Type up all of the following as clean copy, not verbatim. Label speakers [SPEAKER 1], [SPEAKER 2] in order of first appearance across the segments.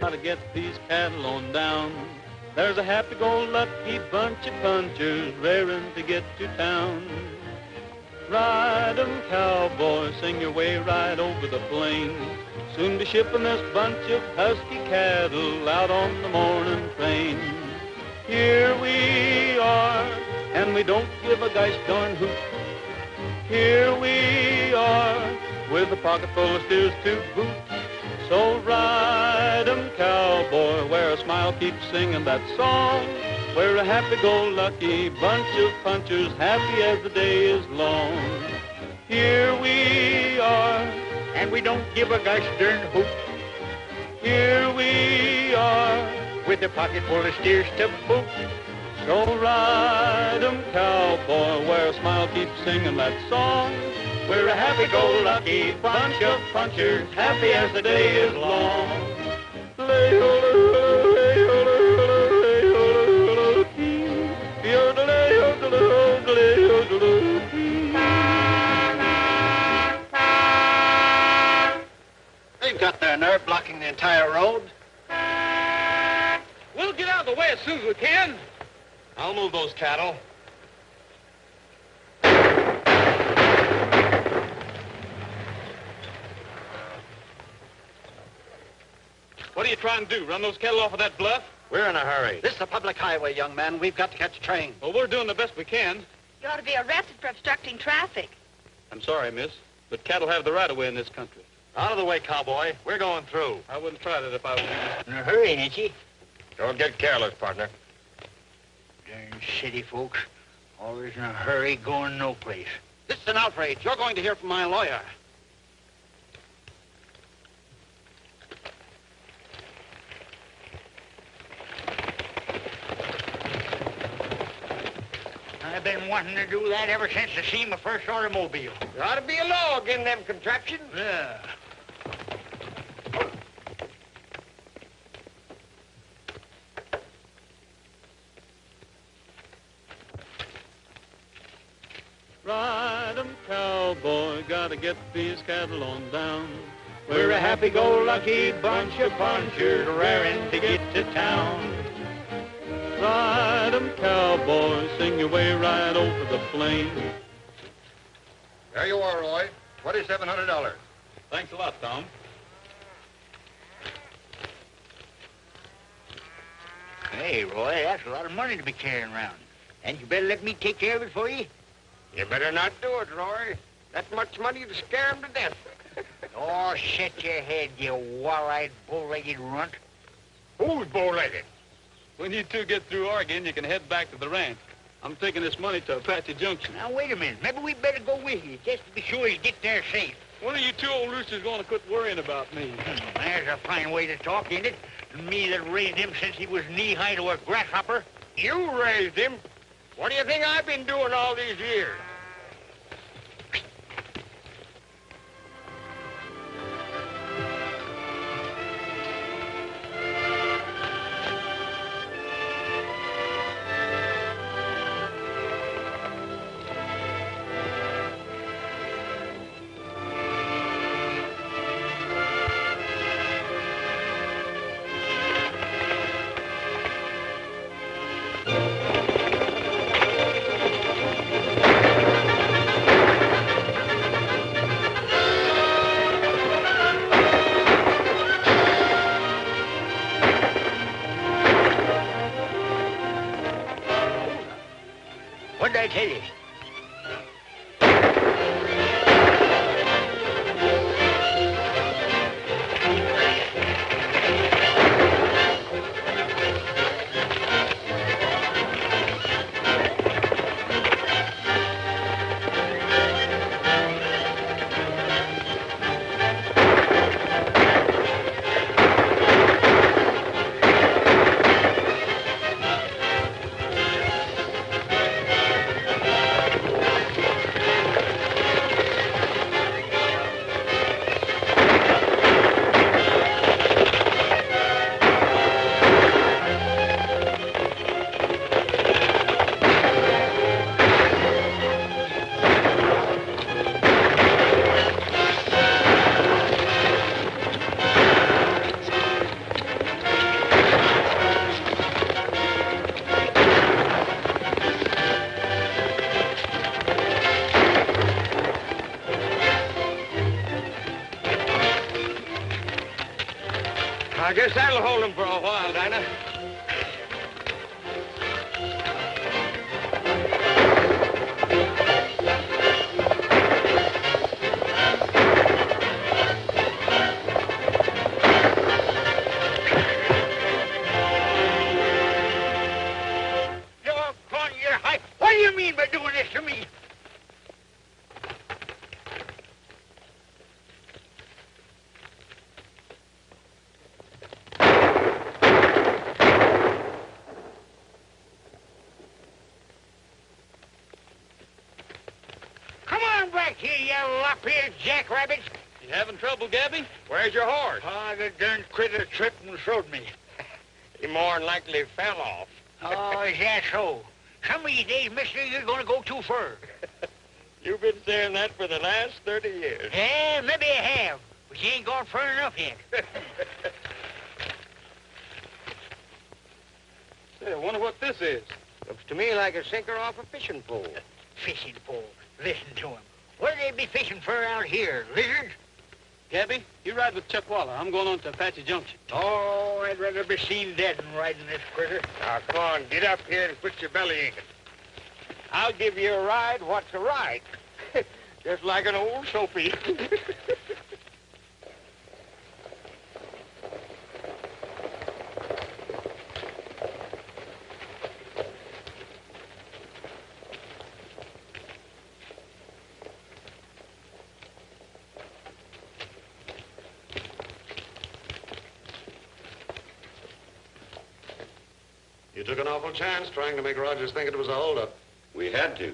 [SPEAKER 1] How to get these cattle on down. There's a happy-go-lucky bunch of punchers raring to get to town. Ride 'em, cowboy, sing your way right over the plain. Soon be shipping this bunch of husky cattle out on the morning train. Here we are, and we don't give a gosh darn hoot. Here we are, with a pocket full of steers to boot. So ride 'em, cowboy, where a smile keeps singing that song. We're a happy-go-lucky bunch of punchers, happy as the day is long. Here we are, and we don't give a gosh darn hoot. Here we are, with a pocket full of steers to boot. So ride 'em, cowboy, where a smile keeps singing that song. We're a happy-go-lucky bunch of punchers, happy as the day is long.
[SPEAKER 2] They've got their nerve blocking the entire road.
[SPEAKER 3] We'll get out of the way as soon as we can.
[SPEAKER 4] I'll move those cattle.
[SPEAKER 3] What are you trying to do, run those cattle off of that bluff?
[SPEAKER 4] We're in a hurry.
[SPEAKER 2] This is a public highway, young man. We've got to catch a train.
[SPEAKER 3] Well, we're doing the best we can.
[SPEAKER 5] You ought to be arrested for obstructing traffic.
[SPEAKER 3] I'm sorry, miss, but cattle have the right-of-way in this country.
[SPEAKER 4] Out of the way, cowboy. We're going through.
[SPEAKER 3] I wouldn't try that if I were you.
[SPEAKER 6] In a hurry, ain't you?
[SPEAKER 4] Don't get careless, partner.
[SPEAKER 6] Darn city folks. Always in a hurry, going no place.
[SPEAKER 2] This is an outrage. You're going to hear from my lawyer.
[SPEAKER 6] I've been wanting to do that ever since I seen my first automobile.
[SPEAKER 4] There ought to be a law against them contraptions.
[SPEAKER 6] Yeah.
[SPEAKER 1] Ride 'em, cowboy, gotta get these cattle on down. We're a happy-go-lucky bunch of punchers raring to get to town. Ride 'em, cowboy, sing your way right over the plain.
[SPEAKER 4] There you are, Roy. $2,700.
[SPEAKER 3] Thanks a lot, Tom.
[SPEAKER 6] Hey, Roy, that's a lot of money to be carrying around. And you better let me take care of it for you.
[SPEAKER 4] You better not do it, Roy. That much money to scare him to death.
[SPEAKER 6] Oh, shut your head, you wall-eyed, bull-legged runt.
[SPEAKER 4] Who's bow-legged?
[SPEAKER 3] When you two get through arguing, you can head back to the ranch. I'm taking this money to Apache Junction.
[SPEAKER 6] Now, wait a minute. Maybe we better go with you, just to be sure you get there safe.
[SPEAKER 3] When are you two old roosters going to quit worrying about me?
[SPEAKER 6] There's a fine way to talk, ain't it? Me that raised him since he was knee-high to a grasshopper.
[SPEAKER 4] You raised him. What do you think I've been doing all these years?
[SPEAKER 6] What did I tell you?
[SPEAKER 4] I guess that'll hold him for a while, Dinah.
[SPEAKER 6] What do you mean by doing this to me? Come on back here, you lop-eared jackrabbits.
[SPEAKER 3] You having trouble, Gabby?
[SPEAKER 4] Where's your horse?
[SPEAKER 6] Oh, the darn critter tripped and throwed me.
[SPEAKER 4] He more than likely fell off.
[SPEAKER 6] Oh, is that so? Some of these days, mister, you're going to go too far.
[SPEAKER 4] You've been saying that for the last 30 years.
[SPEAKER 6] Yeah, maybe I have, but you ain't gone far enough yet.
[SPEAKER 3] Say, I wonder what this is.
[SPEAKER 4] Looks to me like a sinker off a fishing pole.
[SPEAKER 6] Fishing pole. Listen to him. What do they be fishing for out here? Lizards?
[SPEAKER 3] Gabby, you ride with Chuckawalla. I'm going on to Apache Junction.
[SPEAKER 6] Oh, I'd rather be seen dead than riding this critter.
[SPEAKER 4] Now, come on, get up here and quit your belly aching. I'll give you a ride. What's a ride? Just like an old soapy.
[SPEAKER 7] You took an awful chance trying to make Rogers think it was a holdup.
[SPEAKER 2] We had to.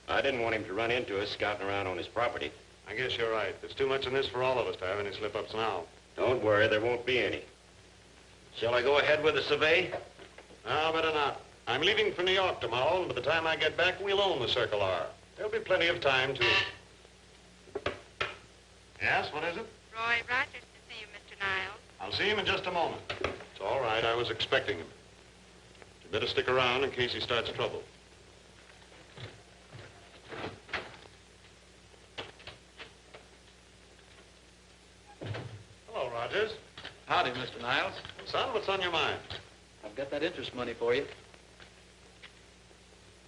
[SPEAKER 2] I didn't want him to run into us scouting around on his property.
[SPEAKER 7] I guess you're right. There's too much in this for all of us to have any slip-ups now.
[SPEAKER 2] Don't worry, there won't be any. Shall I go ahead with the survey?
[SPEAKER 7] No, better not. I'm leaving for New York tomorrow, and by the time I get back, we'll own the Circle R. There'll be plenty of time to... Yes, what is it?
[SPEAKER 5] Roy, Rogers to see you, Mr. Niles.
[SPEAKER 7] I'll see him in just a moment. It's all right. I was expecting him. You better stick around in case he starts trouble. Hello, Rogers.
[SPEAKER 3] Howdy, Mr. Niles.
[SPEAKER 7] Son, what's on your mind?
[SPEAKER 3] I've got that interest money for you.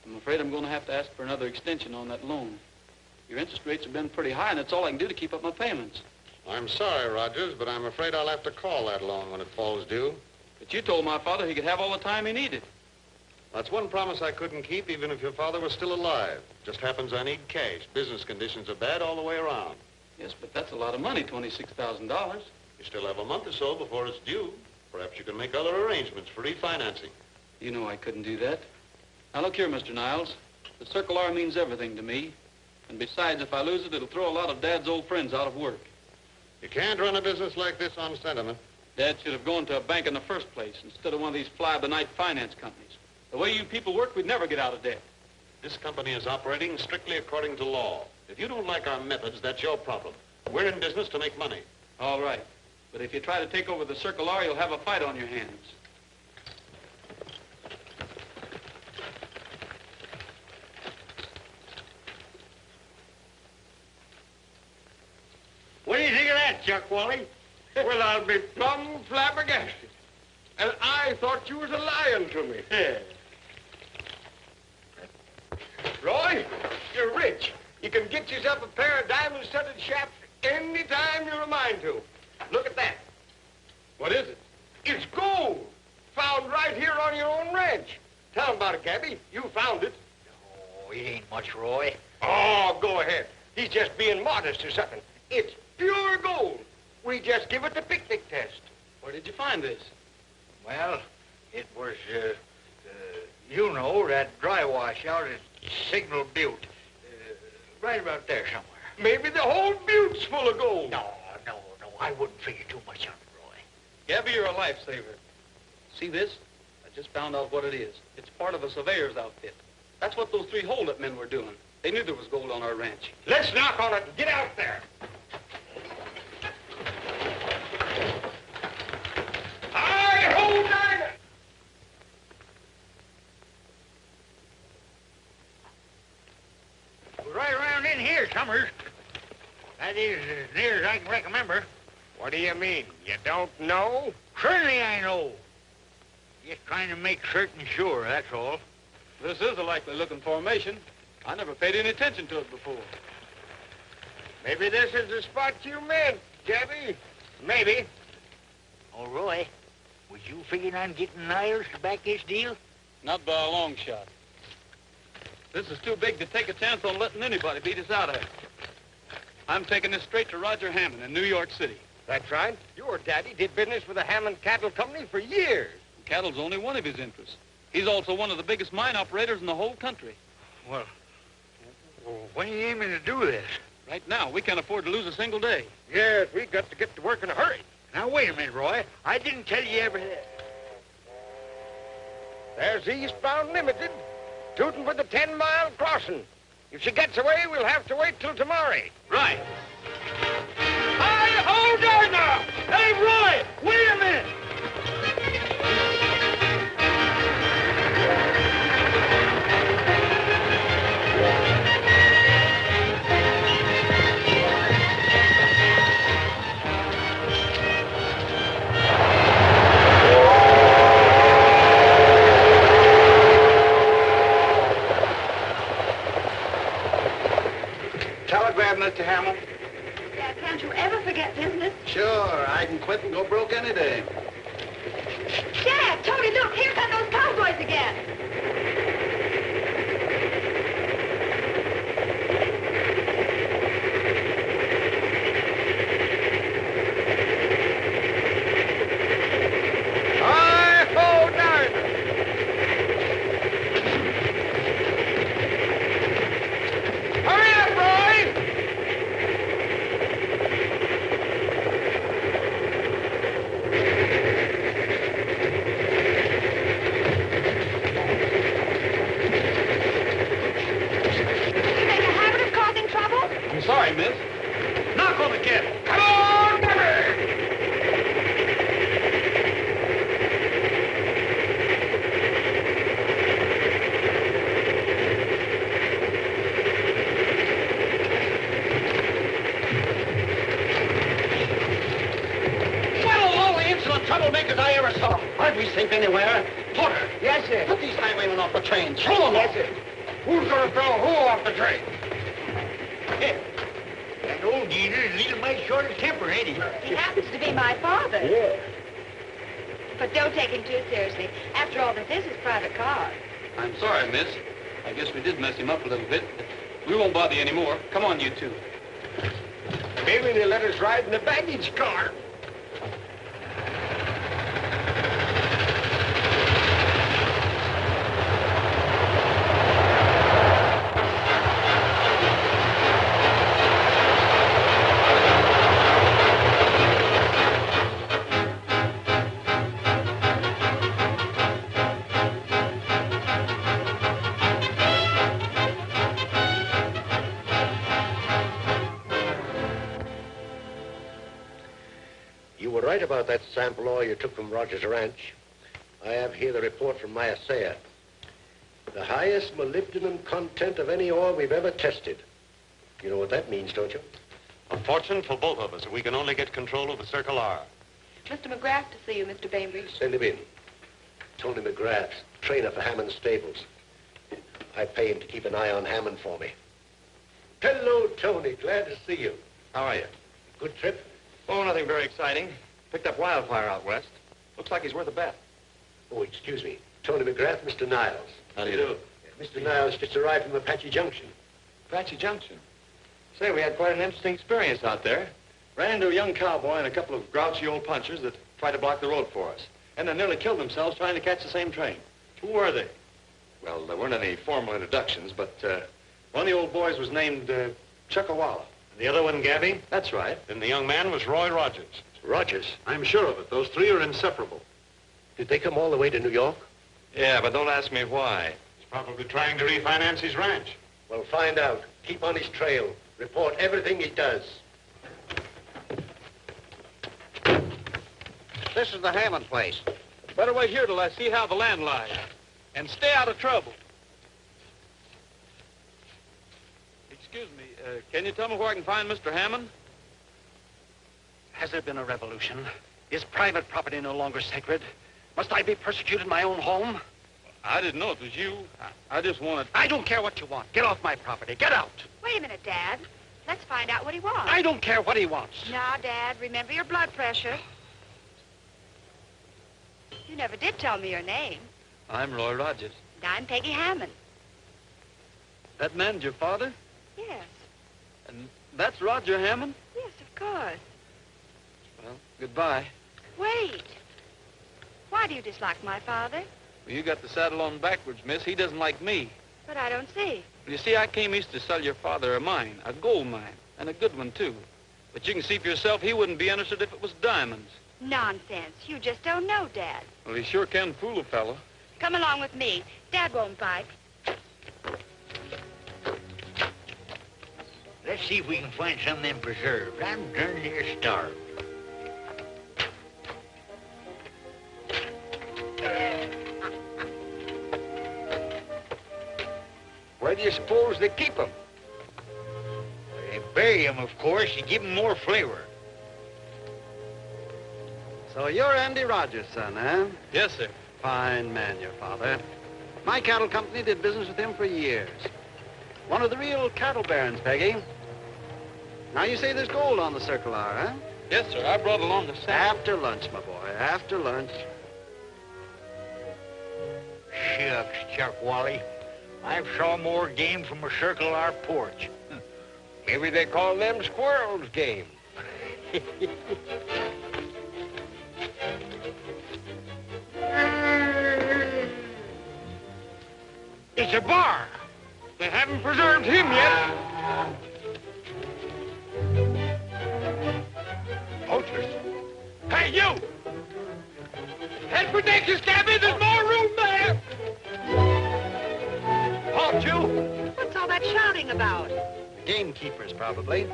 [SPEAKER 3] I'm afraid I'm going to have to ask for another extension on that loan. Your interest rates have been pretty high, and that's all I can do to keep up my payments.
[SPEAKER 7] I'm sorry, Rogers, but I'm afraid I'll have to call that loan when it falls due.
[SPEAKER 3] But you told my father he could have all the time he needed.
[SPEAKER 7] That's one promise I couldn't keep, even if your father was still alive. Just happens I need cash. Business conditions are bad all the way around.
[SPEAKER 3] Yes, but that's a lot of money, $26,000.
[SPEAKER 7] You still have a month or so before it's due. Perhaps you can make other arrangements for refinancing.
[SPEAKER 3] You know I couldn't do that. Now, look here, Mr. Niles. The Circle R means everything to me. And besides, if I lose it, it'll throw a lot of Dad's old friends out of work.
[SPEAKER 7] You can't run a business like this on sentiment.
[SPEAKER 3] Dad should have gone to a bank in the first place instead of one of these fly-by-night finance companies. The way you people work, we'd never get out of debt.
[SPEAKER 7] This company is operating strictly according to law. If you don't like our methods, that's your problem. We're in business to make money.
[SPEAKER 3] All right. But if you try to take over the Circle R, you'll have a fight on your hands.
[SPEAKER 4] What do you think of that, Chuckawalla? Well, I'll be plumb flabbergasted. And I thought you was a lying to me. Roy, you're rich. You can get yourself a pair of diamond-studded shafts any time you're a mind to. Look at that.
[SPEAKER 3] What is it?
[SPEAKER 4] It's gold. Found right here on your own ranch. Tell 'em about it, Gabby. You found it.
[SPEAKER 6] Oh, it ain't much, Roy.
[SPEAKER 4] Oh, go ahead. He's just being modest or something. It's pure gold. We just give it the picnic test.
[SPEAKER 3] Where did you find this?
[SPEAKER 6] Well, it was, you know, that dry wash out at Signal Butte. Right about there somewhere.
[SPEAKER 4] Maybe the whole butte's full of gold.
[SPEAKER 6] No. I wouldn't figure too much on it, Roy.
[SPEAKER 3] Gabby, you're a lifesaver. See this? I just found out what it is. It's part of a surveyor's outfit. That's what those three hold-up men were doing. They knew there was gold on our ranch.
[SPEAKER 4] Let's knock on it and get out there. Hi-ho, Dinah!
[SPEAKER 6] We're right around in here, Summers. That is as near as I can remember.
[SPEAKER 4] What do you mean? You don't know?
[SPEAKER 6] Certainly I know. Just trying to make certain sure, that's all.
[SPEAKER 3] This is a likely-looking formation. I never paid any attention to it before.
[SPEAKER 4] Maybe this is the spot you meant, Gabby. Maybe.
[SPEAKER 6] Oh, Roy, was you figuring on getting Niles to back this deal?
[SPEAKER 3] Not by a long shot. This is too big to take a chance on letting anybody beat us out of it. I'm taking this straight to Roger Hammond in New York City.
[SPEAKER 4] That's right. Your daddy did business with the Hammond Cattle Company for years.
[SPEAKER 3] Cattle's only one of his interests. He's also one of the biggest mine operators in the whole country.
[SPEAKER 6] Well, when are you aiming to do this?
[SPEAKER 3] Right now, we can't afford to lose a single day.
[SPEAKER 4] Yes, we got to get to work in a hurry.
[SPEAKER 6] Now, wait a minute, Roy. I didn't tell you everything.
[SPEAKER 4] There's Eastbound Limited, tooting for the 10-mile crossing. If she gets away, we'll have to wait till tomorrow.
[SPEAKER 3] Right.
[SPEAKER 4] Hi, hold there now! Hey, Roy, wait a minute!
[SPEAKER 3] Telegram, Mr. Hammond.
[SPEAKER 5] Yeah, can't you ever forget business?
[SPEAKER 3] Sure, I can quit and go broke any day.
[SPEAKER 5] Dad, Tony, look, here come those cowboys again.
[SPEAKER 4] Hi, hold down! Hurry up, Roy!
[SPEAKER 5] You make a habit of causing trouble?
[SPEAKER 3] I'm sorry, miss. Knock on the kid.
[SPEAKER 4] Come on, Gabby!
[SPEAKER 2] What of all the insolent troublemakers I ever saw. Aren't we safe anywhere? Porter,
[SPEAKER 4] Yes, sir.
[SPEAKER 2] put these highwaymen off the train. Throw them
[SPEAKER 4] Yes,
[SPEAKER 2] off.
[SPEAKER 4] sir. Who's gonna throw who off the train?
[SPEAKER 6] Hey, that old geezer is a little mighty short of temper, ain't he?
[SPEAKER 5] He happens to be my father.
[SPEAKER 4] Yeah.
[SPEAKER 5] But don't take him too seriously. After all, this is his private car.
[SPEAKER 3] I'm sorry, miss. I guess we did mess him up a little bit. We won't bother you anymore. Come on, you two.
[SPEAKER 4] Maybe they let us ride in the baggage car.
[SPEAKER 8] You were right about that sample oil you took from Rogers Ranch. I have here the report from my assayer. The highest molybdenum content of any oil we've ever tested. You know what that means, don't you?
[SPEAKER 7] A fortune for both of us if we can only get control of the Circle R.
[SPEAKER 5] Mr. McGrath to see you, Mr. Bainbridge.
[SPEAKER 8] Send him in. Tony McGrath, trainer for Hammond Stables. I pay him to keep an eye on Hammond for me. Hello, Tony. Glad to see you.
[SPEAKER 2] How are you?
[SPEAKER 8] Good trip?
[SPEAKER 2] Oh, nothing very exciting. Picked up wildfire out west. Looks like he's worth a bet.
[SPEAKER 8] Oh, excuse me. Tony McGrath, Mr. Niles.
[SPEAKER 2] How do you do?
[SPEAKER 8] Mr. Niles just arrived from Apache Junction.
[SPEAKER 2] Apache Junction. Say, we had quite an interesting experience out there. Ran into a young cowboy and a couple of grouchy old punchers that tried to block the road for us. And then nearly killed themselves trying to catch the same train.
[SPEAKER 7] Who were they?
[SPEAKER 2] Well, there weren't any formal introductions, but one of the old boys was named Chuckawalla.
[SPEAKER 7] The other one, Gabby?
[SPEAKER 2] That's right.
[SPEAKER 7] Then the young man was Roy Rogers.
[SPEAKER 8] Rogers?
[SPEAKER 7] I'm sure of it. Those three are inseparable.
[SPEAKER 8] Did they come all the way to New York?
[SPEAKER 2] Yeah, but don't ask me why.
[SPEAKER 7] He's probably trying to refinance his ranch.
[SPEAKER 8] Well, find out. Keep on his trail. Report everything he does.
[SPEAKER 4] This is the Hammond place.
[SPEAKER 3] Better wait here till I see how the land lies. And stay out of trouble. Excuse me, can you tell me where I can find Mr. Hammond?
[SPEAKER 9] Has there been a revolution? Is private property no longer sacred? Must I be persecuted in my own home?
[SPEAKER 3] I didn't know it was you. I just wanted...
[SPEAKER 9] I don't care what you want. Get off my property. Get out.
[SPEAKER 5] Wait a minute, Dad. Let's find out what he wants.
[SPEAKER 9] I don't care what he wants.
[SPEAKER 5] Now, Dad, remember your blood pressure. You never did tell me your name.
[SPEAKER 3] I'm Roy Rogers.
[SPEAKER 5] And I'm Peggy Hammond.
[SPEAKER 3] That man's your father?
[SPEAKER 5] Yes.
[SPEAKER 3] And that's Roger Hammond?
[SPEAKER 5] Yes, of course.
[SPEAKER 3] Well, goodbye.
[SPEAKER 5] Wait. Why do you dislike my father?
[SPEAKER 3] Well, you got the saddle on backwards, miss. He doesn't like me.
[SPEAKER 5] But I don't see.
[SPEAKER 3] You see, I came east to sell your father a mine, a gold mine, and a good one, too. But you can see for yourself he wouldn't be interested if it was diamonds.
[SPEAKER 5] Nonsense. You just don't know, Dad.
[SPEAKER 3] Well, he sure can fool a fellow.
[SPEAKER 5] Come along with me. Dad won't bite.
[SPEAKER 6] Let's see if we can find some of them preserves. I'm darn near starved.
[SPEAKER 4] Where do you suppose they keep them?
[SPEAKER 6] They bury them, of course, to give them more flavor.
[SPEAKER 10] So you're Andy Rogers' son, eh?
[SPEAKER 3] Yes, sir.
[SPEAKER 10] Fine man, your father. My cattle company did business with him for years. One of the real cattle barons, Peggy. Now you say there's gold on the Circle R, huh?
[SPEAKER 3] Yes, sir. I brought along the saddle.
[SPEAKER 10] After lunch, my boy, after lunch.
[SPEAKER 6] Shucks, Chuckawalla. I've saw more game from a Circle R porch.
[SPEAKER 4] Maybe they call them squirrels game.
[SPEAKER 6] It's a bar.
[SPEAKER 4] They haven't preserved him yet. Poachers. Hey, you! Head for Texas, Gabby. There's more room there. Halt you!
[SPEAKER 5] What's all that shouting about?
[SPEAKER 10] Gamekeepers, probably.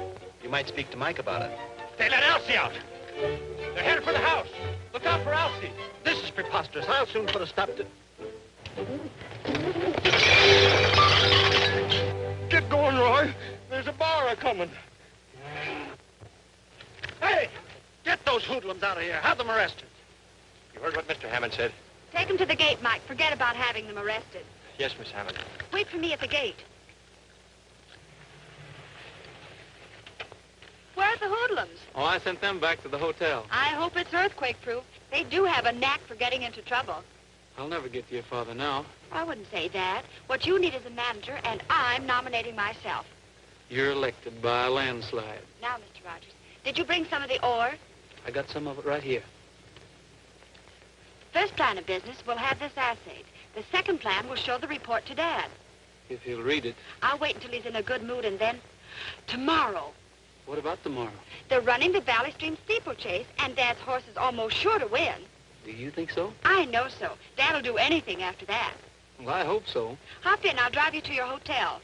[SPEAKER 10] You might speak to Mike about it.
[SPEAKER 4] They let Elsie out. They're headed for the house. Look out for Elsie.
[SPEAKER 10] This is preposterous. I'll soon put a stop to...
[SPEAKER 4] Get going, Roy. There's a bar a-coming.
[SPEAKER 10] Hey! Get those hoodlums out of here. Have them arrested.
[SPEAKER 2] You heard what Mr. Hammond said?
[SPEAKER 5] Take them to the gate, Mike. Forget about having them arrested.
[SPEAKER 2] Yes, Miss Hammond.
[SPEAKER 5] Wait for me at the gate. Where are the hoodlums?
[SPEAKER 3] Oh, I sent them back to the hotel.
[SPEAKER 5] I hope it's earthquake-proof. They do have a knack for getting into trouble.
[SPEAKER 3] I'll never get to your father now.
[SPEAKER 5] I wouldn't say that. What you need is a manager, and I'm nominating myself.
[SPEAKER 3] You're elected by a landslide.
[SPEAKER 5] Now, Mr. Rogers, did you bring some of the ore?
[SPEAKER 3] I got some of it right here.
[SPEAKER 5] First plan of business, we'll have this assayed. The second plan will show the report to Dad.
[SPEAKER 3] If he'll read it.
[SPEAKER 5] I'll wait until he's in a good mood, and then tomorrow.
[SPEAKER 3] What about tomorrow?
[SPEAKER 5] They're running the Valley Stream steeplechase, and Dad's horse is almost sure to win.
[SPEAKER 3] Do you think so?
[SPEAKER 5] I know so. Dad'll do anything after that.
[SPEAKER 3] Well, I hope so.
[SPEAKER 5] Hop in. I'll drive you to your hotel.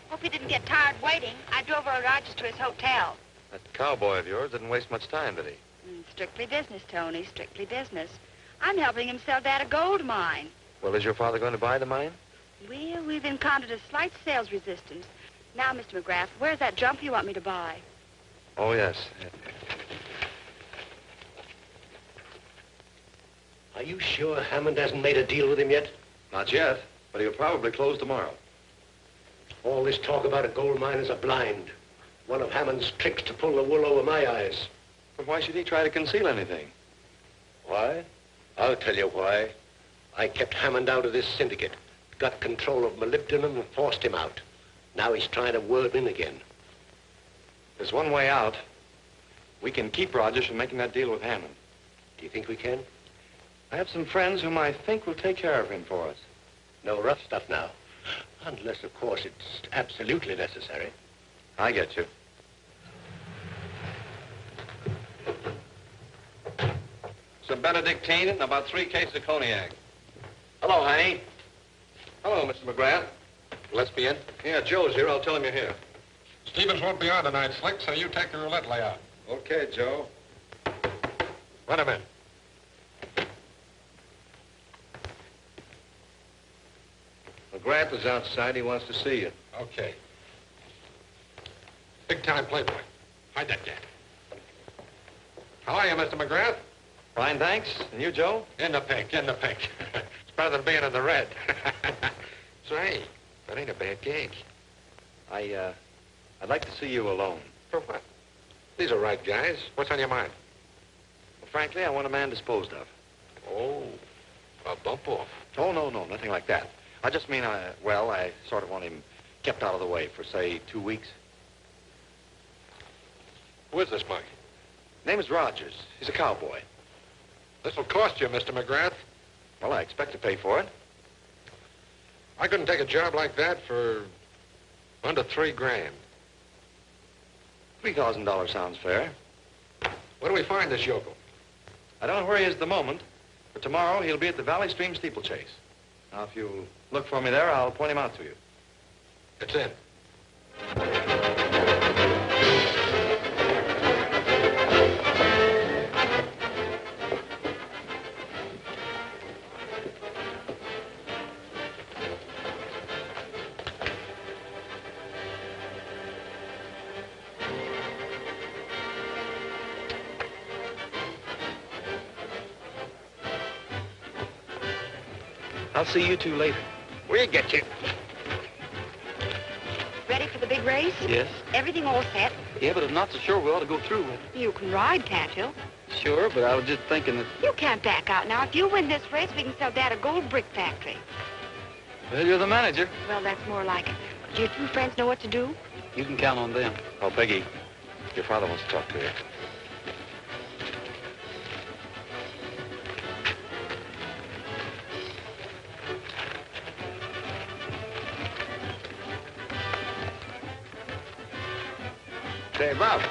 [SPEAKER 5] Hope you didn't get tired waiting. I drove Rogers to his hotel.
[SPEAKER 2] That cowboy of yours didn't waste much time, did he?
[SPEAKER 5] Strictly business, Tony. Strictly business. I'm helping him sell Dad a gold mine.
[SPEAKER 2] Well, is your father going to buy the mine?
[SPEAKER 5] Well, we've encountered a slight sales resistance. Now, Mr. McGrath, where's that jump you want me to buy?
[SPEAKER 2] Oh, yes.
[SPEAKER 8] Are you sure Hammond hasn't made a deal with him yet?
[SPEAKER 2] Not yet, but he'll probably close tomorrow.
[SPEAKER 8] All this talk about a gold mine is a blind. One of Hammond's tricks to pull the wool over my eyes.
[SPEAKER 2] But why should he try to conceal anything?
[SPEAKER 8] Why? I'll tell you why. I kept Hammond out of this syndicate, got control of molybdenum and forced him out. Now he's trying to worm in again.
[SPEAKER 2] There's one way out. We can keep Rogers from making that deal with Hammond.
[SPEAKER 8] Do you think we can?
[SPEAKER 2] I have some friends whom I think will take care of him for us.
[SPEAKER 8] No rough stuff now. Unless, of course, it's absolutely necessary.
[SPEAKER 2] I get you.
[SPEAKER 7] Some Benedictine and about 3 cases of cognac.
[SPEAKER 2] Hello, honey.
[SPEAKER 7] Hello, Mr. McGrath.
[SPEAKER 2] Let's be in.
[SPEAKER 7] Yeah, Joe's here. I'll tell him you're here. Stevens won't be on tonight, Slick, so you take the roulette layout. Okay, Joe.
[SPEAKER 2] Wait a minute. McGrath is outside. He wants to see you.
[SPEAKER 4] Okay. Big-time playboy. Hide that gap. How are you, Mr. McGrath?
[SPEAKER 2] Fine, thanks. And you, Joe?
[SPEAKER 4] In the pink, in the pink. It's better than being in the red. Say, that ain't a bad gig.
[SPEAKER 2] I'd like to see you alone.
[SPEAKER 4] For what? These are right guys. What's on your mind?
[SPEAKER 2] Well, frankly, I want a man disposed of.
[SPEAKER 4] Oh, a bump off.
[SPEAKER 2] Oh, no, nothing like that. I just mean, I sort of want him kept out of the way for, say, 2 weeks.
[SPEAKER 4] Who is this mug?
[SPEAKER 2] Name is Rogers. He's a cowboy.
[SPEAKER 4] This'll cost you, Mr. McGrath.
[SPEAKER 2] Well, I expect to pay for it.
[SPEAKER 4] I couldn't take a job like that for under $3 grand.
[SPEAKER 2] $3,000 sounds fair.
[SPEAKER 4] Where do we find this yokel?
[SPEAKER 2] I don't know where he is at the moment, but tomorrow he'll be at the Valley Stream steeplechase. Now, if you'll look for me there, I'll point him out to you.
[SPEAKER 4] It's in.
[SPEAKER 2] I'll see you two later.
[SPEAKER 4] We'll get you.
[SPEAKER 5] Ready for the big race?
[SPEAKER 3] Yes.
[SPEAKER 5] Everything all set?
[SPEAKER 3] Yeah, but I'm not so sure we ought to go through with it.
[SPEAKER 5] You can ride, can't you?
[SPEAKER 3] Sure, but I was just thinking that...
[SPEAKER 5] You can't back out now. If you win this race, we can sell Dad a gold brick factory.
[SPEAKER 3] Well, you're the manager.
[SPEAKER 5] Well, that's more like it. Do your two friends know what to do?
[SPEAKER 3] You can count on them.
[SPEAKER 2] Oh, Peggy, your father wants to talk to you.
[SPEAKER 4] Say, Bob,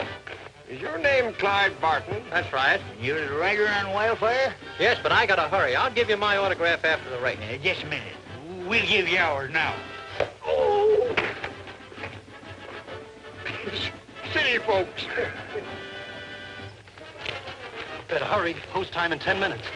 [SPEAKER 4] is your name Clyde Barton?
[SPEAKER 6] That's right. You're the writer on Wildfire?
[SPEAKER 11] Yes, but I gotta hurry. I'll give you my autograph after the race.
[SPEAKER 6] Just a minute. We'll give you ours now.
[SPEAKER 4] Oh! City folks.
[SPEAKER 9] Better hurry. Post time in 10 minutes.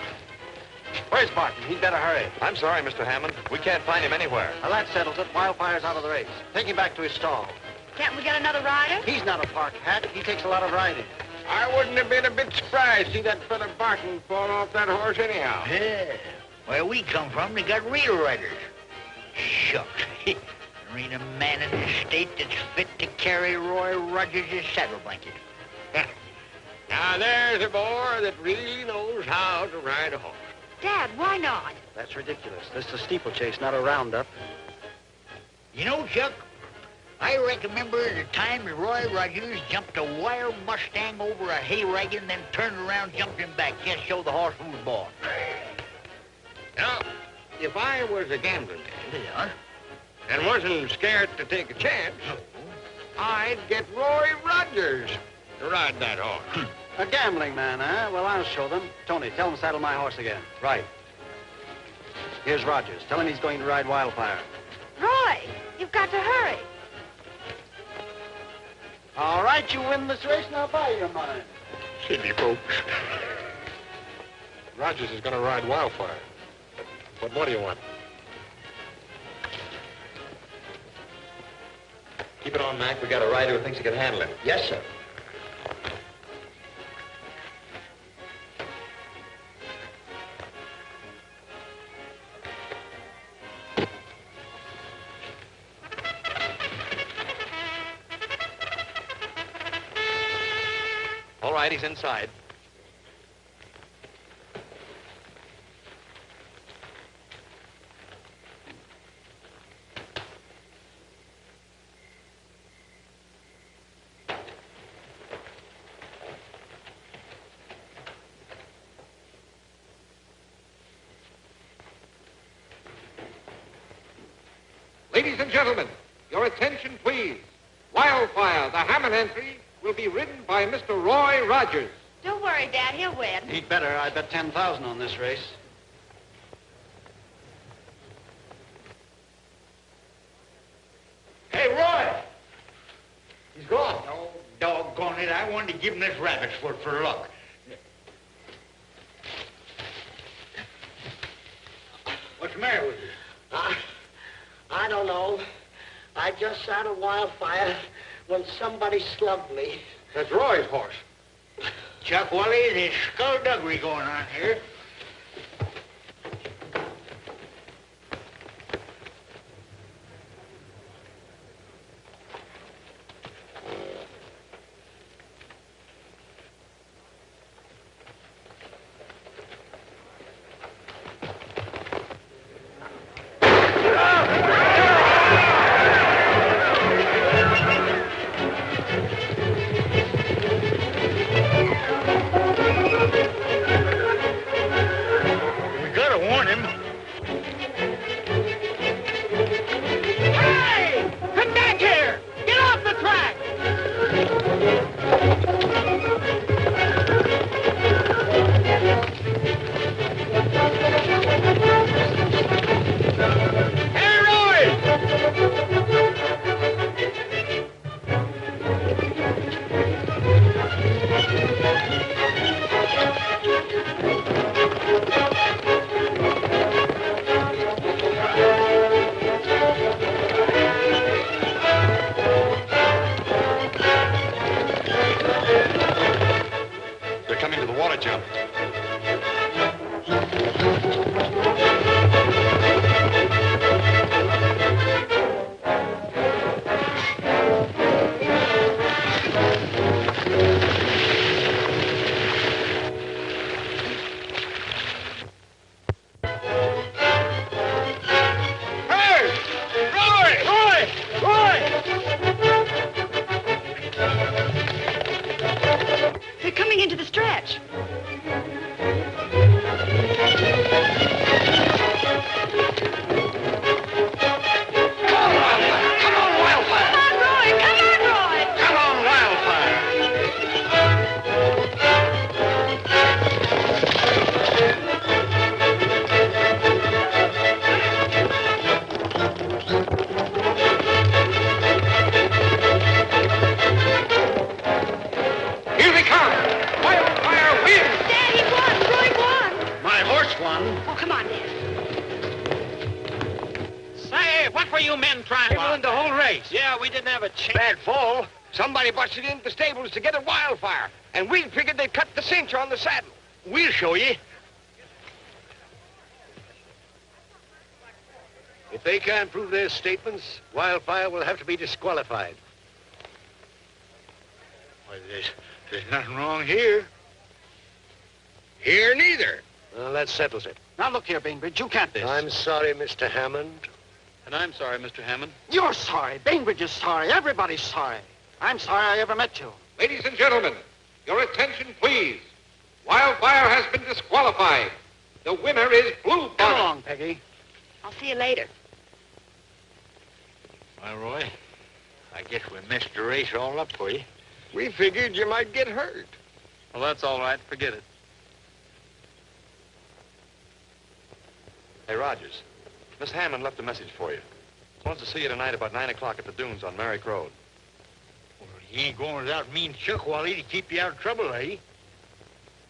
[SPEAKER 10] Where's Barton? He'd better hurry.
[SPEAKER 2] I'm sorry, Mr. Hammond. We can't find him anywhere.
[SPEAKER 10] Well, that settles it. Wildfire's out of the race. Take him back to his stall.
[SPEAKER 5] Can't we get another rider?
[SPEAKER 10] He's not a park hat. He takes a lot of riding.
[SPEAKER 4] I wouldn't have been a bit surprised to see that fella Barton fall off that horse anyhow.
[SPEAKER 6] Yeah. Where we come from, they got real riders. Shucks. There ain't a man in this state that's fit to carry Roy Rogers' saddle blanket.
[SPEAKER 4] Now, there's a boy that really knows how to ride a horse.
[SPEAKER 5] Dad, why not?
[SPEAKER 10] That's ridiculous. This is a steeplechase, not a roundup.
[SPEAKER 6] You know, Chuck, I remember the time that Roy Rogers jumped a wild Mustang over a hay wagon, then turned around, jumped him back, just show the horse who was born.
[SPEAKER 4] Now, if I was a gambling man and wasn't scared to take a chance, I'd get Roy Rogers to ride that horse.
[SPEAKER 10] A gambling man, huh? Well, I'll show them. Tony, tell him to saddle my horse again.
[SPEAKER 2] Right.
[SPEAKER 10] Here's Rogers. Tell him he's going to ride Wildfire.
[SPEAKER 5] Roy, you've got to hurry.
[SPEAKER 10] All right, you win this race, now buy your mind.
[SPEAKER 4] City folks. Rogers is going to ride Wildfire. What more do you want?
[SPEAKER 2] Keep it on, Mac. We got a rider who thinks he can handle him.
[SPEAKER 6] Yes, sir.
[SPEAKER 2] All right, he's inside.
[SPEAKER 4] Ladies and gentlemen, your attention, please. Wildfire, the Hammond entry, will be ridden by Mr. Roy Rogers.
[SPEAKER 5] Don't worry, Dad, he'll win.
[SPEAKER 10] He'd better. I bet 10,000 on this race.
[SPEAKER 4] Hey, Roy! He's gone.
[SPEAKER 6] Oh, doggone it. I wanted to give him this rabbit's foot for luck. What's the matter with you?
[SPEAKER 12] I don't know. I just sat a wildfire when somebody slugged me.
[SPEAKER 7] That's Roy's horse.
[SPEAKER 6] Chuckawalla, there's skullduggery going on here.
[SPEAKER 4] Somebody busted into the stables to get a wildfire, and we figured they'd cut the cincher on the saddle.
[SPEAKER 6] We'll show you.
[SPEAKER 8] If they can't prove their statements, Wildfire will have to be disqualified.
[SPEAKER 6] Well, there's nothing wrong here.
[SPEAKER 4] Here neither.
[SPEAKER 8] Well, that settles it.
[SPEAKER 10] Now, look here, Bainbridge, you can't this.
[SPEAKER 8] I'm sorry, Mr. Hammond.
[SPEAKER 3] And I'm sorry, Mr. Hammond.
[SPEAKER 10] You're sorry. Bainbridge is sorry. Everybody's sorry. I'm sorry I ever met you.
[SPEAKER 13] Ladies and gentlemen, your attention, please. Wildfire has been disqualified. The winner is Blue Bonnet.
[SPEAKER 10] Come along, Peggy.
[SPEAKER 5] I'll see you later.
[SPEAKER 6] Well, Roy, I guess we messed the race all up for you.
[SPEAKER 4] We figured you might get hurt.
[SPEAKER 3] Well, that's all right. Forget it.
[SPEAKER 2] Hey, Rogers. Miss Hammond left a message for you. She wants to see you tonight about 9 o'clock at the dunes on Merrick Road.
[SPEAKER 6] Well, you ain't going without me and Chuckawalla to keep you out of trouble, eh?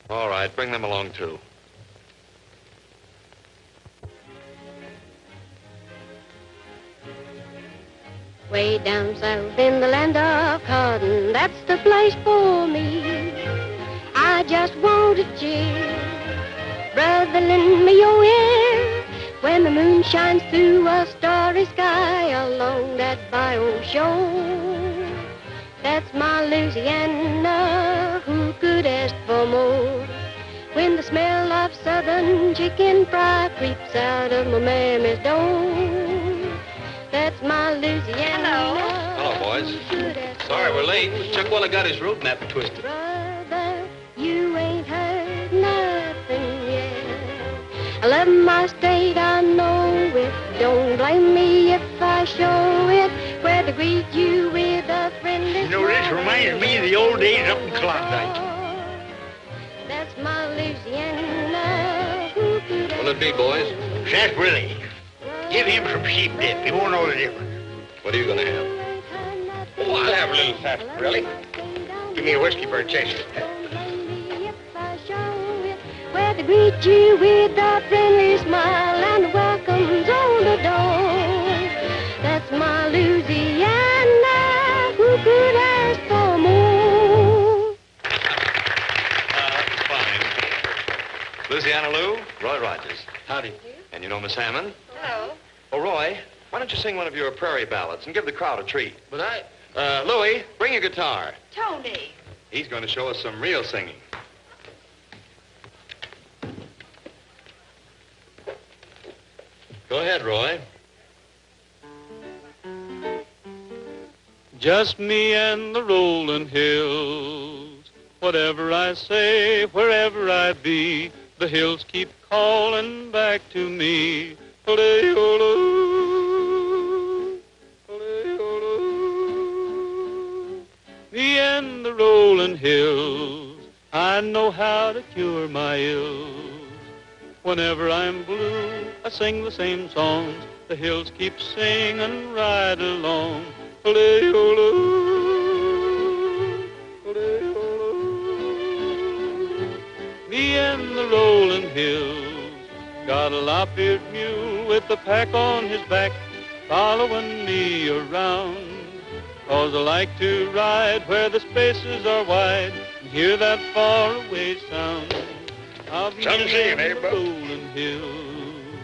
[SPEAKER 2] All right, bring them along, too.
[SPEAKER 14] Way down south in the land of cotton, that's the place for me. I just want a cheer. Brother, lend me your ear when the moon shines through a starry sky along that bayou shore. That's my Louisiana, who could ask for more? When the smell of southern chicken fry creeps out of my mammy's door. That's my Louisiana.
[SPEAKER 3] Hello, boys. Sorry we're late. Chuckawalla got his road map twisted.
[SPEAKER 14] Brother, you ain't heard nothing yet. I love my state, I know it. Don't blame me if I show it. Where to greet you with a friendly
[SPEAKER 6] You know, this reminds me of the old days up in Klondike.
[SPEAKER 14] That's my Louisiana. Who could
[SPEAKER 3] What'll it be, boys?
[SPEAKER 6] Sarsaparilla. Give him some sheep dip. He won't know the difference.
[SPEAKER 3] What are you going to have?
[SPEAKER 4] Oh, I'll have a little sarsaparilla. Give me a whiskey for a chaser.
[SPEAKER 14] Where to greet you with a friendly smile and welcomes on the door. my Louisiana. Who could ask for more?
[SPEAKER 2] Fine. Louisiana Lou, Roy Rogers.
[SPEAKER 3] Howdy.
[SPEAKER 2] And you know Miss Hammond?
[SPEAKER 5] Hello.
[SPEAKER 2] Oh, Roy, why don't you sing one of your prairie ballads and give the crowd a treat?
[SPEAKER 3] But I...
[SPEAKER 2] Louie, bring your guitar.
[SPEAKER 5] Tony.
[SPEAKER 2] He's going to show us some real singing. Go ahead, Roy.
[SPEAKER 1] Just me and the rolling hills. Whatever I say, wherever I be, the hills keep calling back to me. Ole-ole, ole-ole. Me and the rolling hills. I know how to cure my ills. Whenever I'm blue, I sing the same songs. The hills keep singing right along. Ole-ole, ole-ole. Me and the rolling hills. Got a lop-eared mule with a pack on his back, following me around. 'Cause I like to ride where the spaces are wide and hear that faraway sound. I'll be
[SPEAKER 4] Some seeing, eh, Bub?
[SPEAKER 1] rolling hills.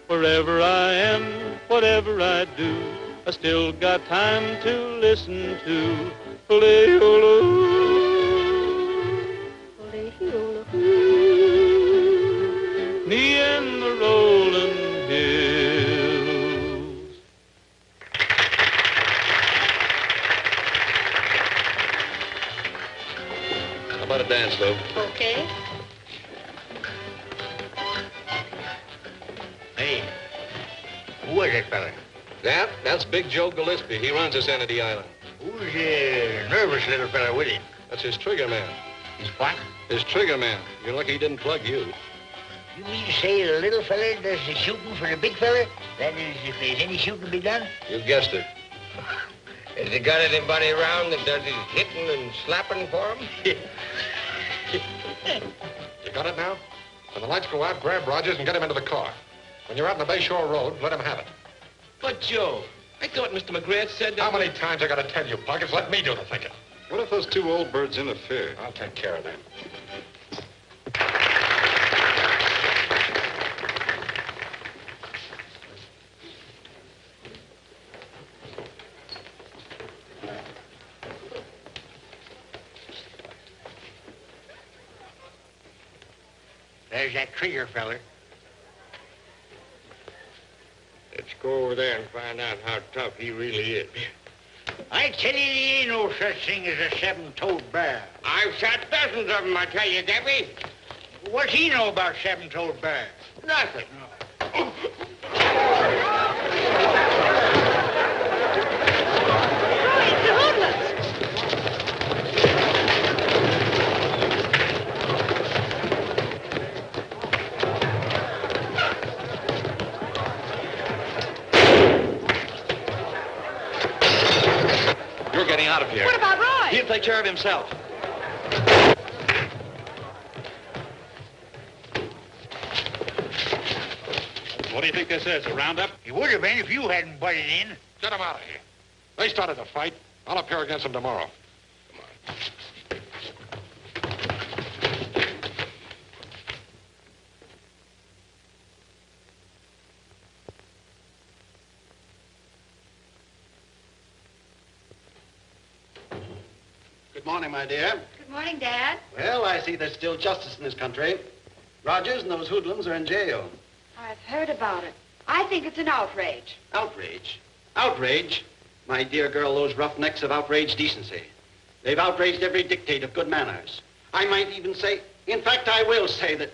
[SPEAKER 1] Wherever I am, whatever I do, I still got time to listen to ole-ole, ole-ole. Me and the rolling hills.
[SPEAKER 2] How about a dance, Lou?
[SPEAKER 5] Okay.
[SPEAKER 6] Hey, who is that fella?
[SPEAKER 2] That's Big Joe Gillespie. He runs this end of the island.
[SPEAKER 6] Who's the nervous little fella with him?
[SPEAKER 2] That's his trigger man.
[SPEAKER 6] He's what?
[SPEAKER 2] His trigger man. You're lucky he didn't plug you.
[SPEAKER 6] You mean to say the little fella does the shooting for the big fella? That is, if there's any shooting to be done?
[SPEAKER 2] You guessed it.
[SPEAKER 4] Has he got anybody around that does his hitting and slapping for him?
[SPEAKER 7] You got it now? When the lights go out, grab Rogers and get him into the car. When you're out on the Bayshore Road, let him have it.
[SPEAKER 3] But, Joe, I thought Mr. McGrath said that...
[SPEAKER 7] How many times I got to tell you, Pockets? Let me do the thinking.
[SPEAKER 2] What if those two old birds interfere?
[SPEAKER 7] I'll take care of them.
[SPEAKER 6] There's that trigger fella.
[SPEAKER 4] Let's go over there and find out how tough he really is.
[SPEAKER 6] I tell you, there ain't no such thing as a seven-toed bear.
[SPEAKER 4] I've shot dozens of them, I tell you, Gabby.
[SPEAKER 6] What's he know about seven-toed bear?
[SPEAKER 4] Nothing.
[SPEAKER 2] You're getting out of here.
[SPEAKER 5] What about Roy?
[SPEAKER 2] He'll take care of himself.
[SPEAKER 7] What do you think this is, a roundup?
[SPEAKER 6] He would have been if you hadn't butted in.
[SPEAKER 7] Get him out of here. They started the fight. I'll appear against them tomorrow.
[SPEAKER 10] Good morning, my dear.
[SPEAKER 5] Good morning, Dad.
[SPEAKER 10] Well, I see there's still justice in this country. Rogers and those hoodlums are in jail.
[SPEAKER 5] I've heard about it. I think it's an outrage.
[SPEAKER 10] Outrage. Outrage? My dear girl, those roughnecks have outraged decency. They've outraged every dictate of good manners. I might even say, in fact, I will say that...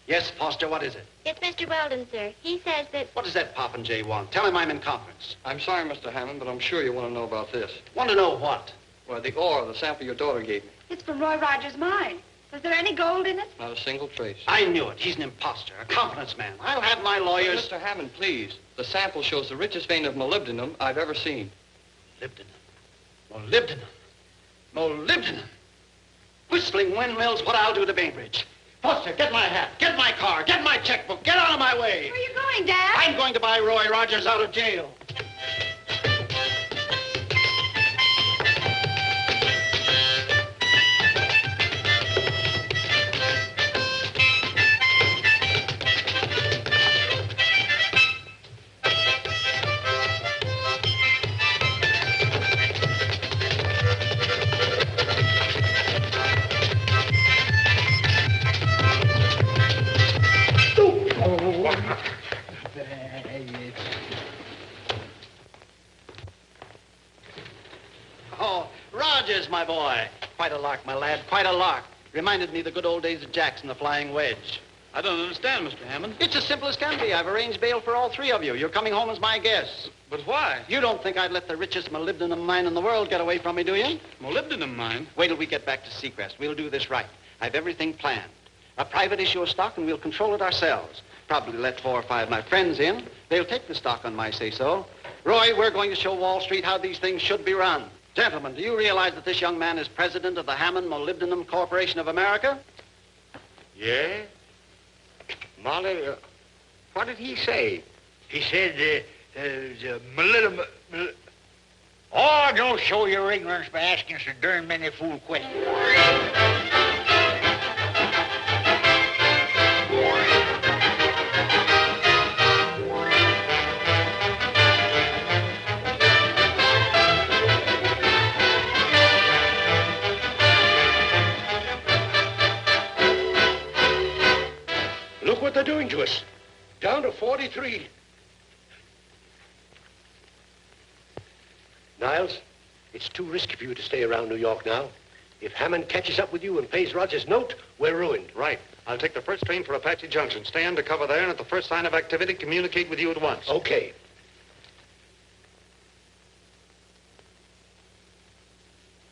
[SPEAKER 10] Yes, Foster, what is it?
[SPEAKER 14] It's Mr. Weldon, sir. He says that...
[SPEAKER 10] What does that Popinjay want? Tell him I'm in conference.
[SPEAKER 3] I'm sorry, Mr. Hammond, but I'm sure you want to know about this.
[SPEAKER 10] Want to know what?
[SPEAKER 3] Well, the ore, the sample your daughter gave me.
[SPEAKER 5] It's from Roy Rogers' mine. Was there any gold in it?
[SPEAKER 3] Not a single trace.
[SPEAKER 10] I knew it. He's an imposter, a confidence man. I'll have my lawyers...
[SPEAKER 3] Mr. Hammond, please. The sample shows the richest vein of molybdenum I've ever seen.
[SPEAKER 10] Molybdenum. Molybdenum. Whistling windmills, what I'll do to Bainbridge. Foster, get my hat, get my car, get my checkbook, get out of my way.
[SPEAKER 5] Where are you going, Dad?
[SPEAKER 10] I'm going to buy Roy Rogers out of jail. Rogers, my boy. Quite a lark, my lad, quite a lark. Reminded me of the good old days of Jackson, the Flying Wedge.
[SPEAKER 3] I don't understand, Mr. Hammond.
[SPEAKER 10] It's as simple as can be. I've arranged bail for all three of you. You're coming home as my guests.
[SPEAKER 3] But why?
[SPEAKER 10] You don't think I'd let the richest molybdenum mine in the world get away from me, do you?
[SPEAKER 3] Molybdenum mine?
[SPEAKER 10] Wait till we get back to Seacrest. We'll do this right. I've everything planned. A private issue of stock, and we'll control it ourselves. Probably let 4 or 5 of my friends in. They'll take the stock on my say-so. Roy, we're going to show Wall Street how these things should be run. Gentlemen, do you realize that this young man is president of the Hammond Molybdenum Corporation of America?
[SPEAKER 4] Yeah? Molly, what did he say?
[SPEAKER 6] He said, molybdenum... Oh, don't show your ignorance by asking so darn many fool questions.
[SPEAKER 8] Look what they're doing to us. Down to 43. Niles, it's too risky for you to stay around New York now. If Hammond catches up with you and pays Rogers' note, we're ruined.
[SPEAKER 7] Right. I'll take the first train for Apache Junction. Stay under cover there, and at the first sign of activity, communicate with you at once.
[SPEAKER 8] Okay.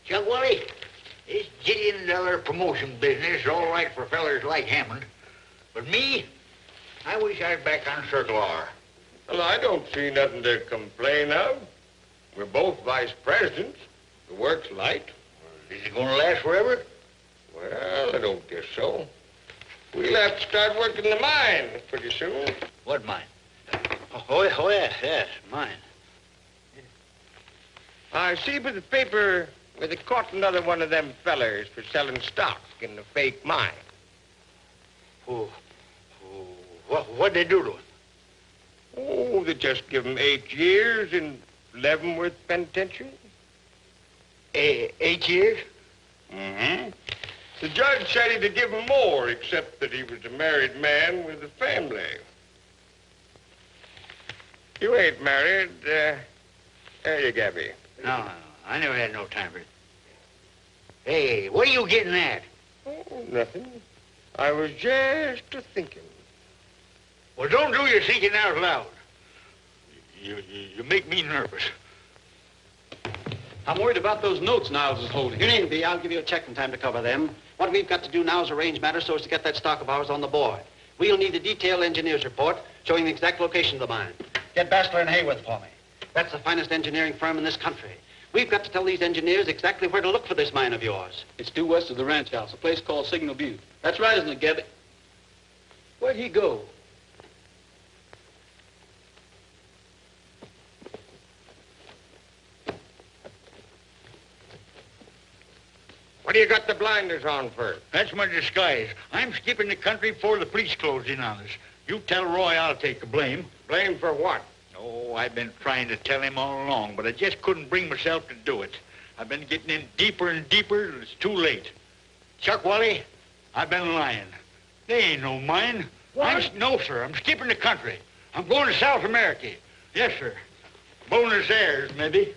[SPEAKER 6] Chuckawalla, this $1 million promotion business is all right for fellers like Hammond. But me, I wish I was back on Circle R.
[SPEAKER 4] Well, I don't see nothing to complain of. We're both vice presidents. The work's light.
[SPEAKER 6] Is it going to last forever?
[SPEAKER 4] Well, I don't guess so. We'll have to start working the mine pretty soon.
[SPEAKER 6] What mine?
[SPEAKER 10] Oh, yes, mine.
[SPEAKER 4] I see by the paper where they caught another one of them fellers for selling stock in the fake mine.
[SPEAKER 6] What'd they do to him?
[SPEAKER 4] Oh, they just give him 8 years in Leavenworth Penitentiary.
[SPEAKER 6] 8 years?
[SPEAKER 4] Mm-hmm. The judge said he'd give him more, except that he was a married man with a family. You ain't married, are you, Gabby?
[SPEAKER 6] No, I never had no time for it. Hey, what are you getting at?
[SPEAKER 4] Oh, nothing. I was just a-thinking.
[SPEAKER 6] Well, don't do your thinking out loud. You make me nervous.
[SPEAKER 3] I'm worried about those notes Niles is holding.
[SPEAKER 10] You needn't be. I'll give you a check in time to cover them. What we've got to do now is arrange matters so as to get that stock of ours on the board. We'll need a detailed engineer's report showing the exact location of the mine. Get Bastler and Hayworth for me. That's the finest engineering firm in this country. We've got to tell these engineers exactly where to look for this mine of yours.
[SPEAKER 3] It's due west of the ranch house, a place called Signal Butte. That's right, isn't it, Gabby? Where'd he go?
[SPEAKER 4] What do you got the blinders on for?
[SPEAKER 6] That's my disguise. I'm skipping the country before the police close in on us. You tell Roy I'll take the blame.
[SPEAKER 4] Blame for what?
[SPEAKER 6] Oh, I've been trying to tell him all along, but I just couldn't bring myself to do it. I've been getting in deeper and deeper, and it's too late. Chuckawalla, I've been lying. They ain't no mine.
[SPEAKER 4] What?
[SPEAKER 6] No, sir. I'm skipping the country. I'm going to South America. Yes, sir. Buenos Aires, maybe.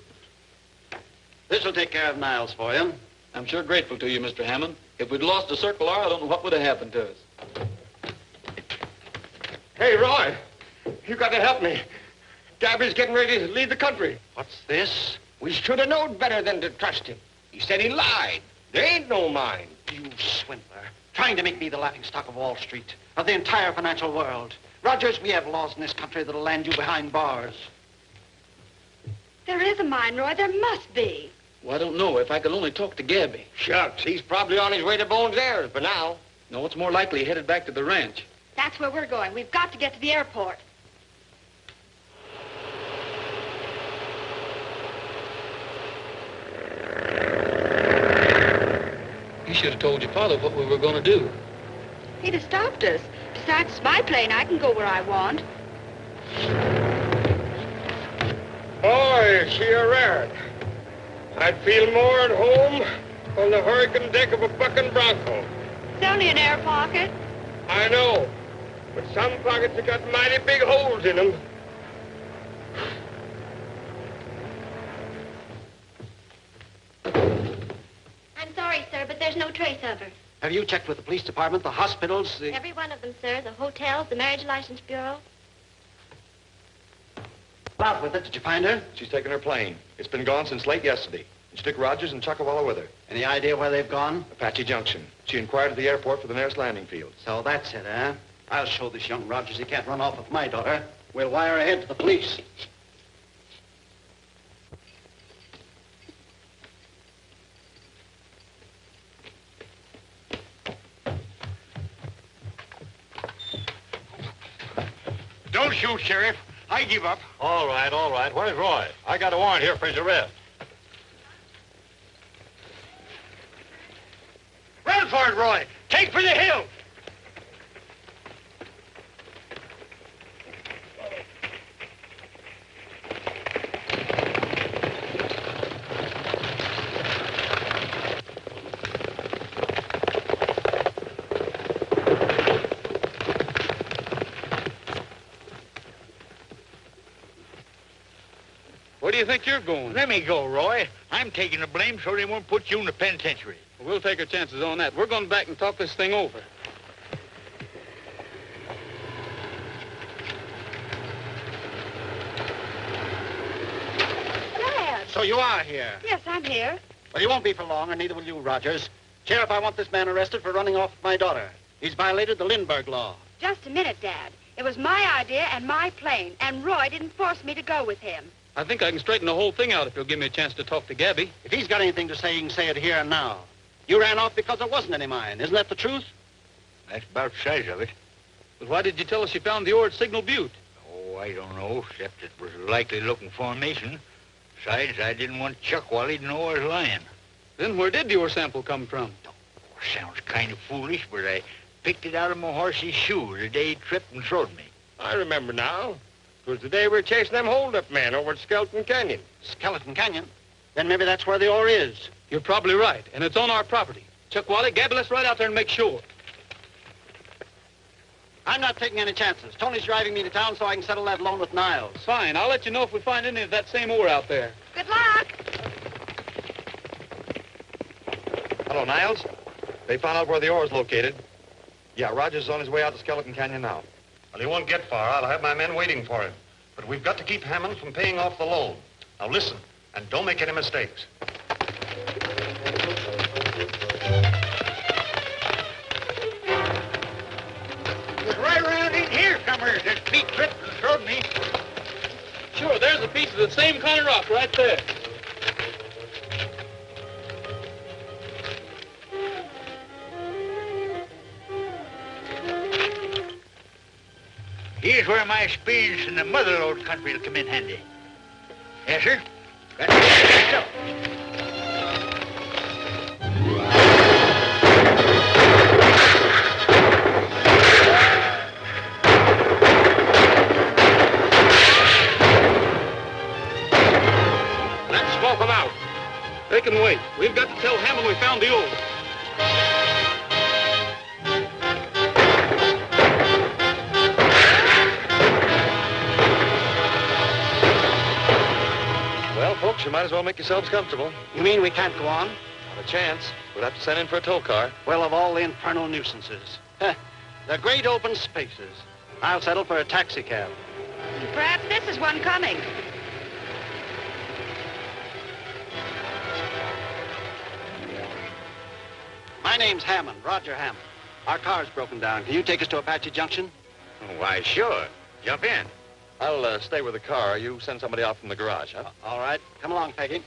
[SPEAKER 10] This'll take care of Niles for you.
[SPEAKER 3] I'm sure grateful to you, Mr. Hammond. If we'd lost the Circle R, I don't know what would have happened to us.
[SPEAKER 4] Hey, Roy, you got to help me. Gabby's getting ready to leave the country.
[SPEAKER 10] What's this?
[SPEAKER 4] We should have known better than to trust him. He said he lied. There ain't no mine.
[SPEAKER 10] You swindler. Trying to make me the laughingstock of Wall Street, of the entire financial world. Rogers, we have laws in this country that'll land you behind bars.
[SPEAKER 5] There is a mine, Roy. There must be.
[SPEAKER 3] Well, I don't know. If I could only talk to Gabby.
[SPEAKER 4] Shucks, he's probably on his way to Bones Aires for now.
[SPEAKER 3] No, it's more likely he headed back to the ranch.
[SPEAKER 5] That's where we're going. We've got to get to the airport.
[SPEAKER 3] You should have told your father what we were going to do.
[SPEAKER 5] He'd have stopped us. Besides, it's my plane. I can go where I want.
[SPEAKER 4] Boy, is she a rare. I'd feel more at home on the hurricane deck of a bucking Bronco.
[SPEAKER 5] It's only an air pocket.
[SPEAKER 4] I know, but some pockets have got mighty big holes in them.
[SPEAKER 14] sorry, sir, but there's no trace of her.
[SPEAKER 10] Have you checked with the police department, the hospitals, the...
[SPEAKER 14] Every one of them, sir. The hotels, the marriage license bureau.
[SPEAKER 10] Out with it. Did you find her?
[SPEAKER 2] She's taken her plane. It's been gone since late yesterday. And she took Rogers and Chuckawalla with her.
[SPEAKER 10] Any idea where they've gone?
[SPEAKER 2] Apache Junction. She inquired at the airport for the nearest landing field.
[SPEAKER 10] So that's it, huh? I'll show this young Rogers he can't run off with my daughter. We'll wire ahead to the police.
[SPEAKER 6] Don't shoot, Sheriff. I give up.
[SPEAKER 15] All right, all right. Where's Roy? I got a warrant here for his arrest.
[SPEAKER 6] Run for it, Roy. Take for the hill.
[SPEAKER 3] Where do you think you're going?
[SPEAKER 6] Let me go, Roy. I'm taking the blame so they won't put you in the penitentiary.
[SPEAKER 3] We'll take our chances on that. We're going back and talk this thing over.
[SPEAKER 5] Dad.
[SPEAKER 10] So you are here.
[SPEAKER 5] Yes, I'm here.
[SPEAKER 10] Well, you won't be for long, and neither will you, Rogers. Sheriff, I want this man arrested for running off with my daughter. He's violated the Lindbergh law.
[SPEAKER 5] Just a minute, Dad. It was my idea and my plane, and Roy didn't force me to go with him.
[SPEAKER 3] I think I can straighten the whole thing out if you'll give me a chance to talk to Gabby.
[SPEAKER 10] If he's got anything to say, he can say it here and now. You ran off because there wasn't any mine. Isn't that the truth?
[SPEAKER 6] That's about the size of it.
[SPEAKER 3] But why did you tell us you found the ore at Signal Butte?
[SPEAKER 6] Oh, I don't know, except it was a likely-looking formation. Besides, I didn't want Chuckawalla to know I was lying.
[SPEAKER 3] Then where did the ore sample come from?
[SPEAKER 6] Oh, sounds kind of foolish, but I picked it out of my horse's shoe the day he tripped and throwed me.
[SPEAKER 4] I remember now. It was the day we were chasing them hold-up men over at Skeleton Canyon.
[SPEAKER 10] Skeleton Canyon? Then maybe that's where the ore is.
[SPEAKER 3] You're probably right, and it's on our property. Chuckawalla, Gabby, let's ride out there and make sure.
[SPEAKER 10] I'm not taking any chances. Tony's driving me to town so I can settle that loan with Niles.
[SPEAKER 3] Fine. I'll let you know if we find any of that same ore out there.
[SPEAKER 5] Good luck.
[SPEAKER 2] Hello, Niles. They found out where the ore is located. Yeah, Rogers is on his way out to Skeleton Canyon now.
[SPEAKER 7] Well, he won't get far. I'll have my men waiting for him. But we've got to keep Hammond from paying off the loan. Now listen, and don't make any mistakes.
[SPEAKER 6] It was right around in here somewhere that Pete tripped and throwed me.
[SPEAKER 3] Sure, there's a piece of the same kind of rock right there.
[SPEAKER 6] Here's where my experience in the mother lode country will come in handy. Yes, sir. That's so.
[SPEAKER 3] Let's smoke them out. They can wait. We've got to tell Hammond we found the ore.
[SPEAKER 2] Well, folks, you might as well make yourselves comfortable.
[SPEAKER 10] You mean we can't go on?
[SPEAKER 2] Not a chance. We'll have to send in for a tow car.
[SPEAKER 10] Well, of all the infernal nuisances. The great open spaces. I'll settle for a taxi cab.
[SPEAKER 5] Perhaps this is one coming.
[SPEAKER 10] My name's Hammond, Roger Hammond. Our car's broken down. Can you take us to Apache Junction?
[SPEAKER 2] Why, sure. Jump in. I'll stay with the car. You send somebody out from the garage, huh?
[SPEAKER 10] All right. Come along, Peggy.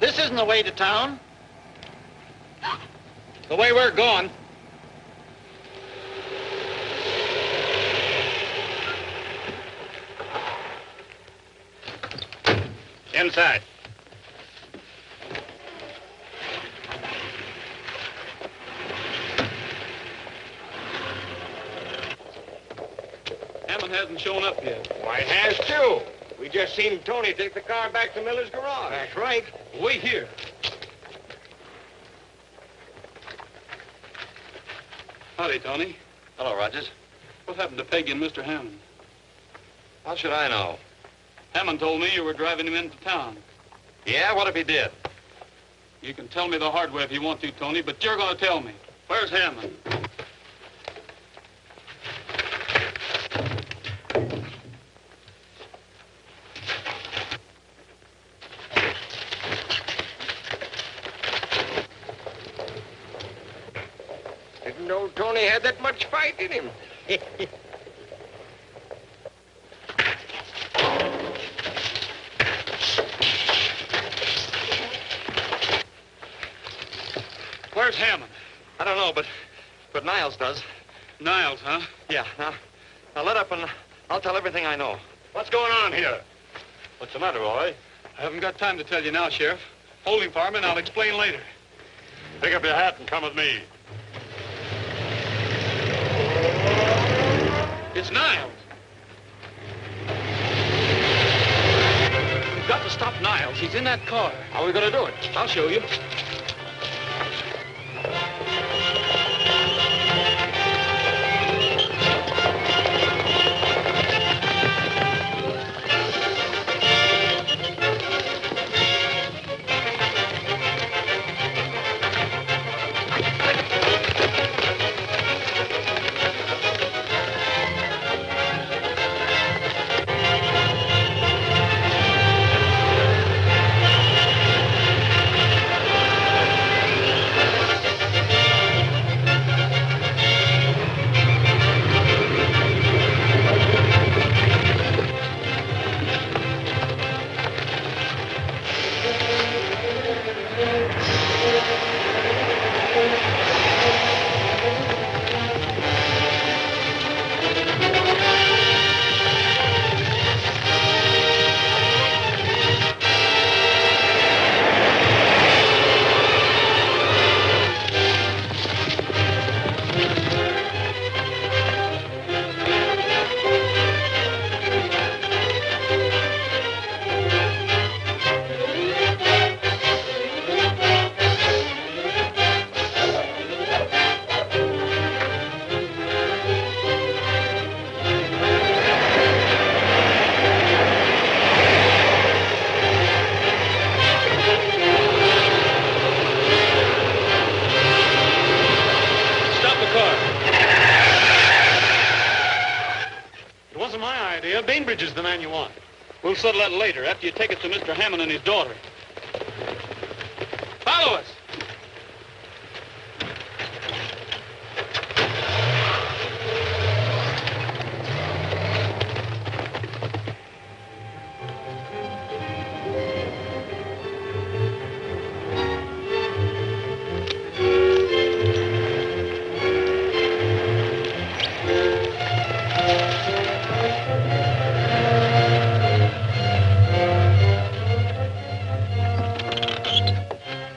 [SPEAKER 10] This isn't the way to town.
[SPEAKER 3] The way we're going.
[SPEAKER 4] Inside.
[SPEAKER 3] Hammond hasn't shown up yet.
[SPEAKER 4] Why, it has too. We just seen Tony take the car back to Miller's garage.
[SPEAKER 3] That's right. Wait here. Howdy, Tony.
[SPEAKER 2] Hello, Rogers.
[SPEAKER 3] What happened to Peggy and Mr. Hammond?
[SPEAKER 2] How should I know?
[SPEAKER 3] Hammond told me you were driving him into town.
[SPEAKER 2] Yeah, what if he did?
[SPEAKER 3] You can tell me the hard way if you want to, Tony, but you're going to tell me. Where's Hammond?
[SPEAKER 4] Didn't know Tony had that much fight in him.
[SPEAKER 3] Where's Hammond?
[SPEAKER 2] I don't know, but Niles does.
[SPEAKER 3] Niles, huh?
[SPEAKER 2] Yeah, now let up and I'll tell everything I know.
[SPEAKER 15] What's going on here? What's the matter, Roy?
[SPEAKER 3] I haven't got time to tell you now, Sheriff. Hold him for me and I'll explain later.
[SPEAKER 15] Pick up your hat and come with me.
[SPEAKER 3] It's Niles. We've got to stop Niles. He's in that car.
[SPEAKER 15] How are we going to do it?
[SPEAKER 3] I'll show you.
[SPEAKER 15] Bainbridge is the man you want.
[SPEAKER 3] We'll settle that later, after you take it to Mr. Hammond and his daughter. Follow us.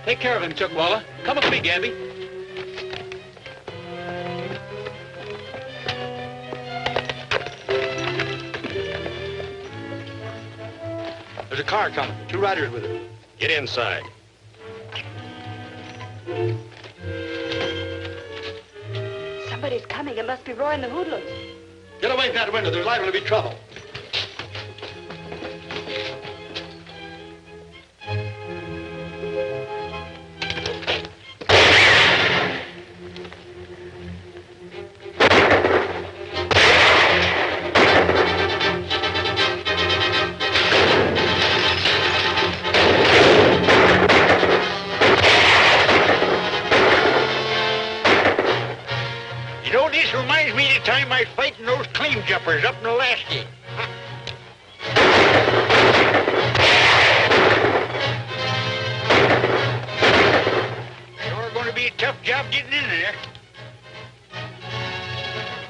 [SPEAKER 3] Take care of him, Chuckawalla. Come with me, Gabby.
[SPEAKER 15] There's a car coming. 2 riders with it.
[SPEAKER 2] Get inside.
[SPEAKER 5] Somebody's coming. It must be Roy and the hoodlums.
[SPEAKER 15] Get away from that window. There's liable to be trouble.
[SPEAKER 6] Reminds me of the time I was fighting those claim jumpers up in Alaska. Sure going to be a tough job getting in there.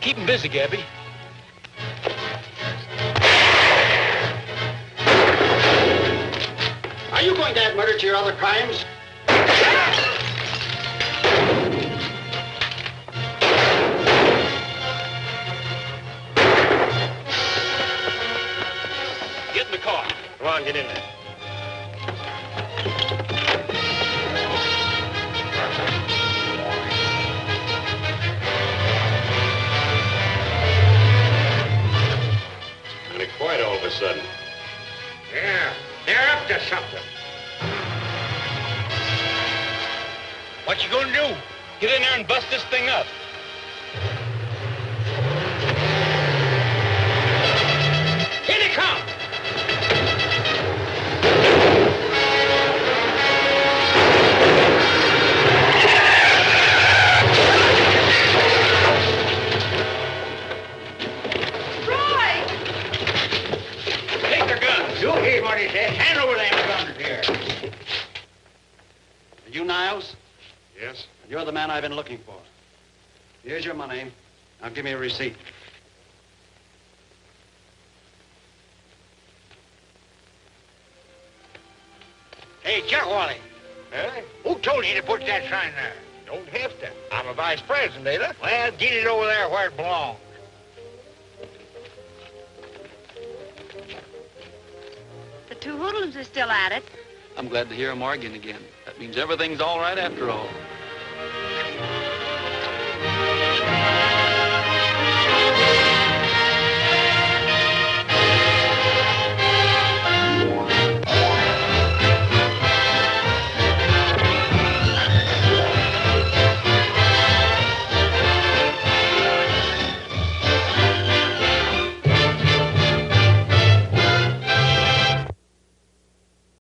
[SPEAKER 3] Keep him busy, Gabby.
[SPEAKER 10] Are you going to add murder to your other crimes?
[SPEAKER 7] on, get in there. Kind of quiet all of a sudden.
[SPEAKER 4] Yeah, they're up to something.
[SPEAKER 15] What you gonna do? Get in there and bust this thing up.
[SPEAKER 4] Here they come!
[SPEAKER 15] Take their guns.
[SPEAKER 4] You hear what he says. Hand over them guns here.
[SPEAKER 10] Are you Niles?
[SPEAKER 7] Yes?
[SPEAKER 10] You're the man I've been looking for. Here's your money. Now give me a receipt.
[SPEAKER 4] Hey, Chuckawalla.
[SPEAKER 6] Huh?
[SPEAKER 4] Who told you to put that sign there?
[SPEAKER 6] Don't have to.
[SPEAKER 4] I'm a vice president, ain't I? Well, get it over there where it belongs.
[SPEAKER 5] The two hoodlums are still at it.
[SPEAKER 3] I'm glad to hear 'em arguing again. That means everything's all right after all.